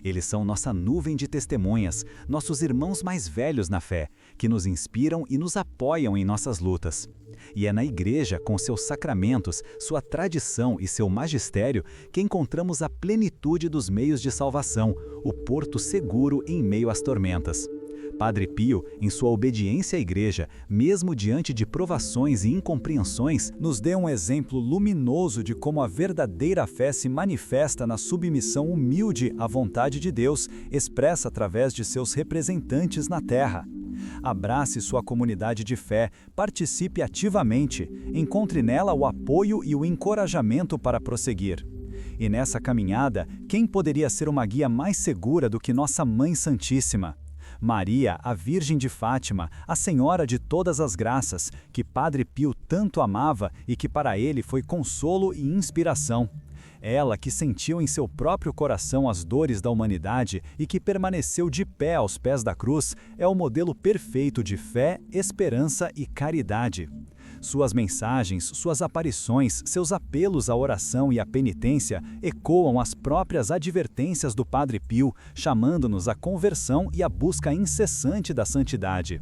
Eles são nossa nuvem de testemunhas, nossos irmãos mais velhos na fé, que nos inspiram e nos apoiam em nossas lutas. E é na Igreja, com seus sacramentos, sua tradição e seu magistério, que encontramos a plenitude dos meios de salvação, o porto seguro em meio às tormentas. Padre Pio, em sua obediência à Igreja, mesmo diante de provações e incompreensões, nos deu um exemplo luminoso de como a verdadeira fé se manifesta na submissão humilde à vontade de Deus, expressa através de seus representantes na Terra. Abrace sua comunidade de fé, participe ativamente, encontre nela o apoio e o encorajamento para prosseguir. E nessa caminhada, quem poderia ser uma guia mais segura do que nossa Mãe Santíssima? Maria, a Virgem de Fátima, a Senhora de todas as graças, que Padre Pio tanto amava e que para ele foi consolo e inspiração. Ela que sentiu em seu próprio coração as dores da humanidade e que permaneceu de pé aos pés da cruz, é o modelo perfeito de fé, esperança e caridade. Suas mensagens, suas aparições, seus apelos à oração e à penitência ecoam as próprias advertências do Padre Pio, chamando-nos à conversão e à busca incessante da santidade.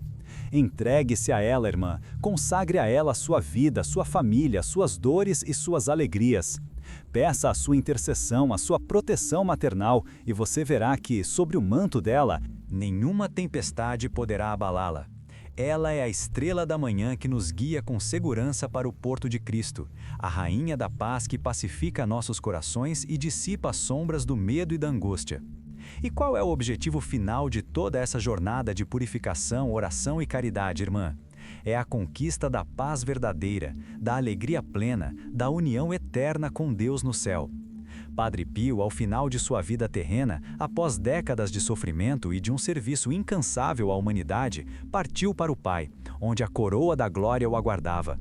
Entregue-se a ela, irmã, consagre a ela sua vida, sua família, suas dores e suas alegrias. Peça a sua intercessão, a sua proteção maternal, e você verá que, sobre o manto dela, nenhuma tempestade poderá abalá-la. Ela é a estrela da manhã que nos guia com segurança para o porto de Cristo, a rainha da paz que pacifica nossos corações e dissipa as sombras do medo e da angústia. E qual é o objetivo final de toda essa jornada de purificação, oração e caridade, irmã? É a conquista da paz verdadeira, da alegria plena, da união eterna com Deus no céu. Padre Pio, ao final de sua vida terrena, após décadas de sofrimento e de um serviço incansável à humanidade, partiu para o Pai, onde a coroa da glória o aguardava.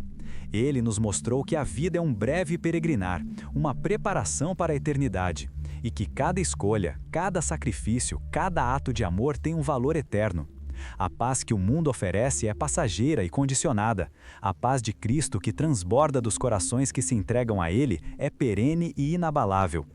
Ele nos mostrou que a vida é um breve peregrinar, uma preparação para a eternidade, e que cada escolha, cada sacrifício, cada ato de amor tem um valor eterno. A paz que o mundo oferece é passageira e condicionada. A paz de Cristo que transborda dos corações que se entregam a Ele é perene e inabalável.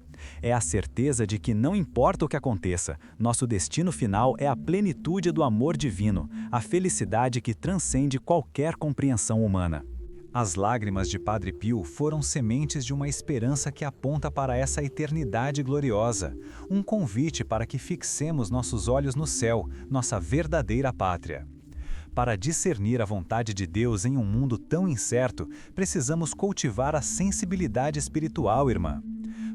É a certeza de que não importa o que aconteça, nosso destino final é a plenitude do amor divino, a felicidade que transcende qualquer compreensão humana. As lágrimas de Padre Pio foram sementes de uma esperança que aponta para essa eternidade gloriosa, um convite para que fixemos nossos olhos no céu, nossa verdadeira pátria. Para discernir a vontade de Deus em um mundo tão incerto, precisamos cultivar a sensibilidade espiritual, irmã.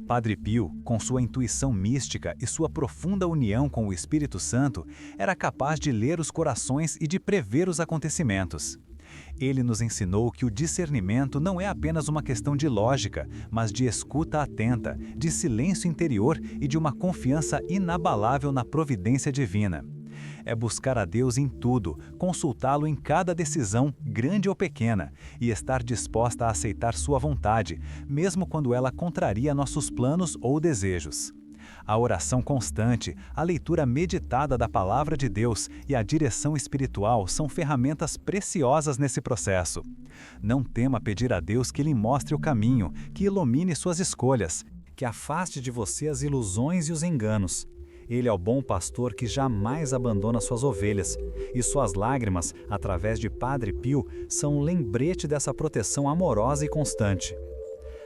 Padre Pio, com sua intuição mística e sua profunda união com o Espírito Santo, era capaz de ler os corações e de prever os acontecimentos. Ele nos ensinou que o discernimento não é apenas uma questão de lógica, mas de escuta atenta, de silêncio interior e de uma confiança inabalável na providência divina. É buscar a Deus em tudo, consultá-lo em cada decisão, grande ou pequena, e estar disposta a aceitar sua vontade, mesmo quando ela contraria nossos planos ou desejos. A oração constante, a leitura meditada da Palavra de Deus e a direção espiritual são ferramentas preciosas nesse processo. Não tema pedir a Deus que lhe mostre o caminho, que ilumine suas escolhas, que afaste de você as ilusões e os enganos. Ele é o bom pastor que jamais abandona suas ovelhas, e suas lágrimas, através de Padre Pio, são um lembrete dessa proteção amorosa e constante.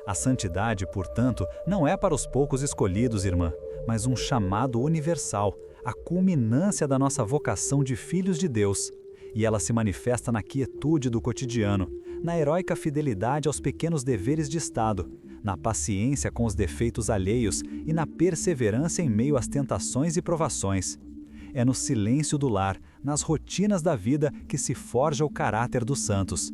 A santidade, portanto, não é para os poucos escolhidos, irmã, mas um chamado universal, a culminância da nossa vocação de filhos de Deus. E ela se manifesta na quietude do cotidiano, na heróica fidelidade aos pequenos deveres de Estado, na paciência com os defeitos alheios e na perseverança em meio às tentações e provações. É no silêncio do lar, nas rotinas da vida, que se forja o caráter dos santos.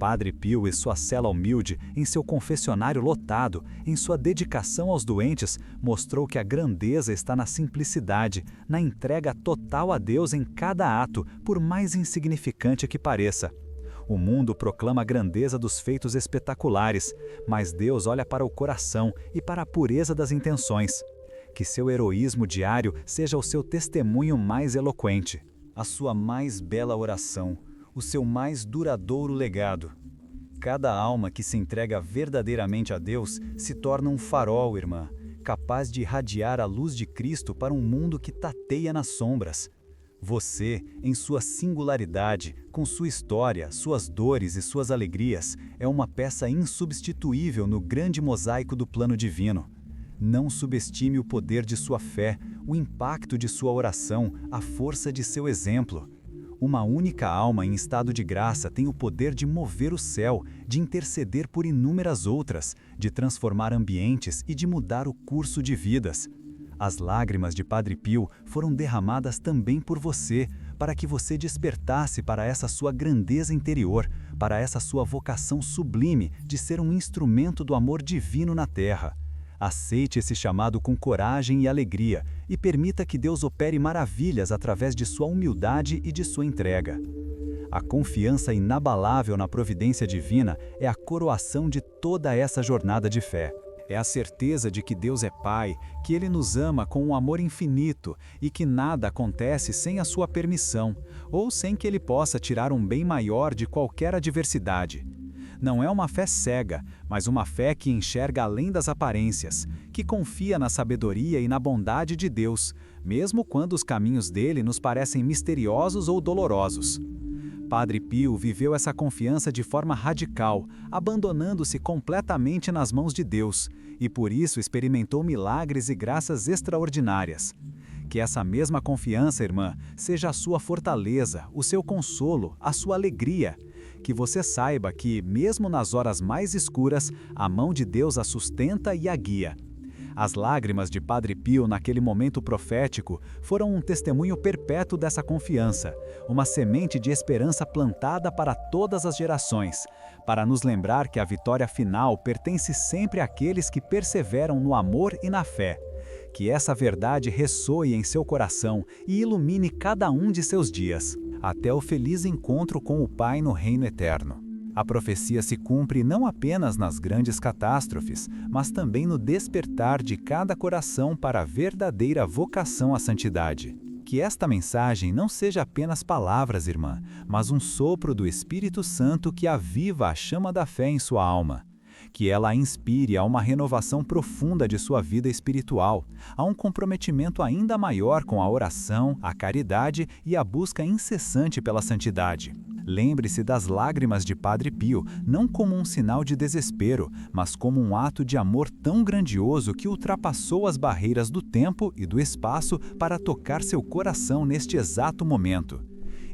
Padre Pio e sua cela humilde, em seu confessionário lotado, em sua dedicação aos doentes, mostrou que a grandeza está na simplicidade, na entrega total a Deus em cada ato, por mais insignificante que pareça. O mundo proclama a grandeza dos feitos espetaculares, mas Deus olha para o coração e para a pureza das intenções. Que seu heroísmo diário seja o seu testemunho mais eloquente. a sua mais bela oração, o seu mais duradouro legado. Cada alma que se entrega verdadeiramente a Deus se torna um farol, irmã, capaz de irradiar a luz de Cristo para um mundo que tateia nas sombras. Você, em sua singularidade, com sua história, suas dores e suas alegrias, é uma peça insubstituível no grande mosaico do plano divino. Não subestime o poder de sua fé, o impacto de sua oração, a força de seu exemplo. Uma única alma em estado de graça tem o poder de mover o céu, de interceder por inúmeras outras, de transformar ambientes e de mudar o curso de vidas. As lágrimas de Padre Pio foram derramadas também por você, para que você despertasse para essa sua grandeza interior, para essa sua vocação sublime de ser um instrumento do amor divino na terra. Aceite esse chamado com coragem e alegria e permita que Deus opere maravilhas através de sua humildade e de sua entrega. A confiança inabalável na providência divina é a coroação de toda essa jornada de fé. É a certeza de que Deus é Pai, que Ele nos ama com um amor infinito e que nada acontece sem a sua permissão, ou sem que Ele possa tirar um bem maior de qualquer adversidade. Não é uma fé cega, mas uma fé que enxerga além das aparências, que confia na sabedoria e na bondade de Deus, mesmo quando os caminhos dele nos parecem misteriosos ou dolorosos. Padre Pio viveu essa confiança de forma radical, abandonando-se completamente nas mãos de Deus, e por isso experimentou milagres e graças extraordinárias. Que essa mesma confiança, irmã, seja a sua fortaleza, o seu consolo, a sua alegria. Que você saiba que, mesmo nas horas mais escuras, a mão de Deus a sustenta e a guia. As lágrimas de Padre Pio naquele momento profético foram um testemunho perpétuo dessa confiança, uma semente de esperança plantada para todas as gerações, para nos lembrar que a vitória final pertence sempre àqueles que perseveram no amor e na fé. Que essa verdade ressoe em seu coração e ilumine cada um de seus dias, até o feliz encontro com o Pai no reino eterno. A profecia se cumpre não apenas nas grandes catástrofes, mas também no despertar de cada coração para a verdadeira vocação à santidade. Que esta mensagem não seja apenas palavras, irmã, mas um sopro do Espírito Santo que aviva a chama da fé em sua alma. Que ela a inspire a uma renovação profunda de sua vida espiritual, a um comprometimento ainda maior com a oração, a caridade e a busca incessante pela santidade. Lembre-se das lágrimas de Padre Pio, não como um sinal de desespero, mas como um ato de amor tão grandioso que ultrapassou as barreiras do tempo e do espaço para tocar seu coração neste exato momento.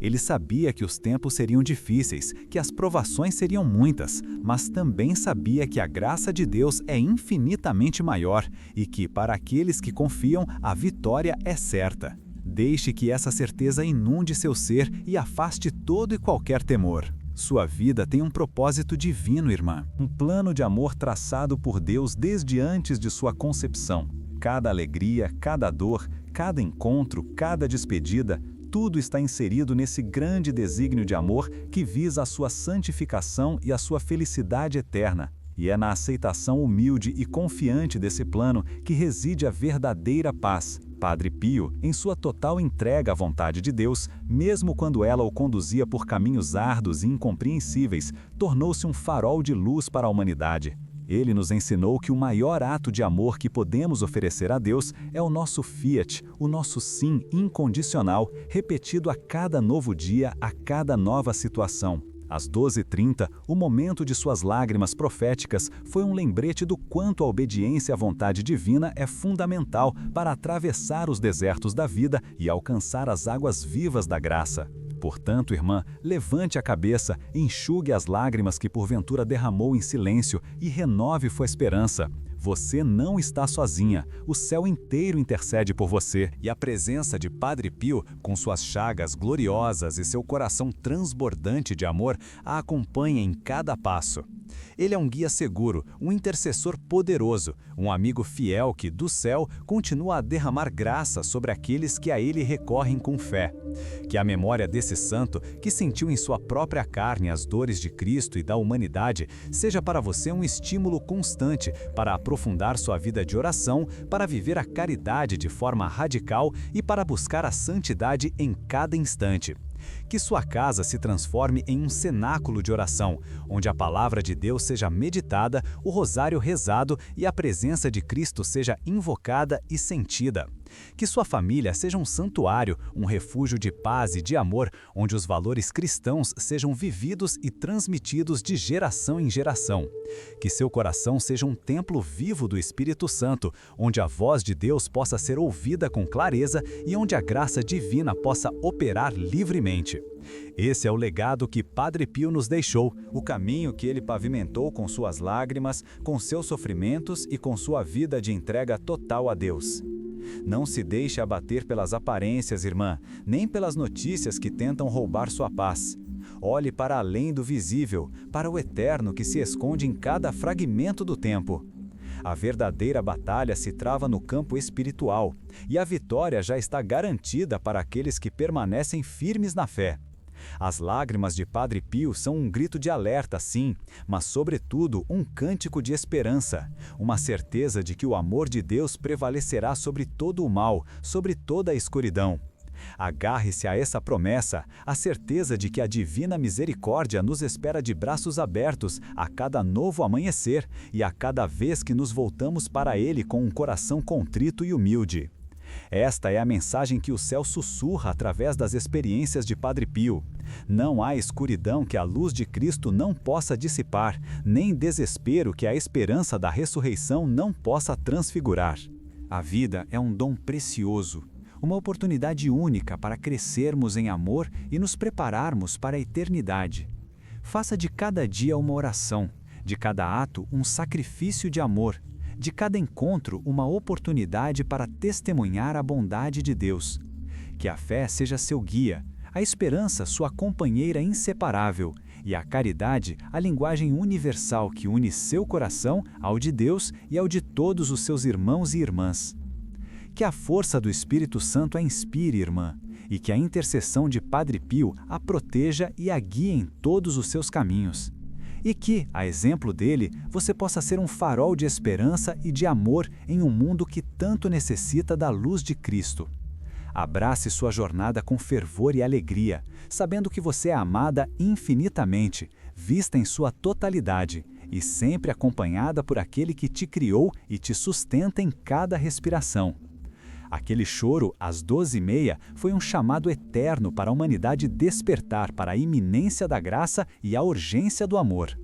Ele sabia que os tempos seriam difíceis, que as provações seriam muitas, mas também sabia que a graça de Deus é infinitamente maior e que, para aqueles que confiam, a vitória é certa. Deixe que essa certeza inunde seu ser e afaste todo e qualquer temor. Sua vida tem um propósito divino, irmã, um plano de amor traçado por Deus desde antes de sua concepção. Cada alegria, cada dor, cada encontro, cada despedida, tudo está inserido nesse grande desígnio de amor que visa a sua santificação e a sua felicidade eterna. E é na aceitação humilde e confiante desse plano que reside a verdadeira paz. Padre Pio, em sua total entrega à vontade de Deus, mesmo quando ela o conduzia por caminhos árduos e incompreensíveis, tornou-se um farol de luz para a humanidade. Ele nos ensinou que o maior ato de amor que podemos oferecer a Deus é o nosso fiat, o nosso sim incondicional, repetido a cada novo dia, a cada nova situação. Às 12h30, o momento de suas lágrimas proféticas foi um lembrete do quanto a obediência à vontade divina é fundamental para atravessar os desertos da vida e alcançar as águas vivas da graça. Portanto, irmã, levante a cabeça, enxugue as lágrimas que porventura derramou em silêncio e renove sua esperança. Você não está sozinha, o céu inteiro intercede por você, e a presença de Padre Pio, com suas chagas gloriosas e seu coração transbordante de amor, a acompanha em cada passo. Ele é um guia seguro, um intercessor poderoso, um amigo fiel que, do céu, continua a derramar graça sobre aqueles que a ele recorrem com fé. Que a memória desse santo, que sentiu em sua própria carne as dores de Cristo e da humanidade, seja para você um estímulo constante para a aprofundar sua vida de oração, para viver a caridade de forma radical e para buscar a santidade em cada instante. Que sua casa se transforme em um cenáculo de oração, onde a palavra de Deus seja meditada, o rosário rezado e a presença de Cristo seja invocada e sentida. Que sua família seja um santuário, um refúgio de paz e de amor, onde os valores cristãos sejam vividos e transmitidos de geração em geração. Que seu coração seja um templo vivo do Espírito Santo, onde a voz de Deus possa ser ouvida com clareza e onde a graça divina possa operar livremente. Esse é o legado que Padre Pio nos deixou, o caminho que ele pavimentou com suas lágrimas, com seus sofrimentos e com sua vida de entrega total a Deus. Não se deixe abater pelas aparências, irmã, nem pelas notícias que tentam roubar sua paz. Olhe para além do visível, para o eterno que se esconde em cada fragmento do tempo. A verdadeira batalha se trava no campo espiritual, e a vitória já está garantida para aqueles que permanecem firmes na fé. As lágrimas de Padre Pio são um grito de alerta, sim, mas sobretudo um cântico de esperança, uma certeza de que o amor de Deus prevalecerá sobre todo o mal, sobre toda a escuridão. Agarre-se a essa promessa, a certeza de que a divina misericórdia nos espera de braços abertos a cada novo amanhecer e a cada vez que nos voltamos para Ele com um coração contrito e humilde. Esta é a mensagem que o céu sussurra através das experiências de Padre Pio. Não há escuridão que a luz de Cristo não possa dissipar, nem desespero que a esperança da ressurreição não possa transfigurar. A vida é um dom precioso, uma oportunidade única para crescermos em amor e nos prepararmos para a eternidade. Faça de cada dia uma oração, de cada ato um sacrifício de amor, de cada encontro uma oportunidade para testemunhar a bondade de Deus. Que a fé seja seu guia, a esperança sua companheira inseparável e a caridade a linguagem universal que une seu coração ao de Deus e ao de todos os seus irmãos e irmãs. Que a força do Espírito Santo a inspire, irmã, e que a intercessão de Padre Pio a proteja e a guie em todos os seus caminhos. E que, a exemplo dele, você possa ser um farol de esperança e de amor em um mundo que tanto necessita da luz de Cristo. Abrace sua jornada com fervor e alegria, sabendo que você é amada infinitamente, vista em sua totalidade e sempre acompanhada por aquele que te criou e te sustenta em cada respiração. Aquele choro, às 12h30, foi um chamado eterno para a humanidade despertar para a iminência da graça e a urgência do amor.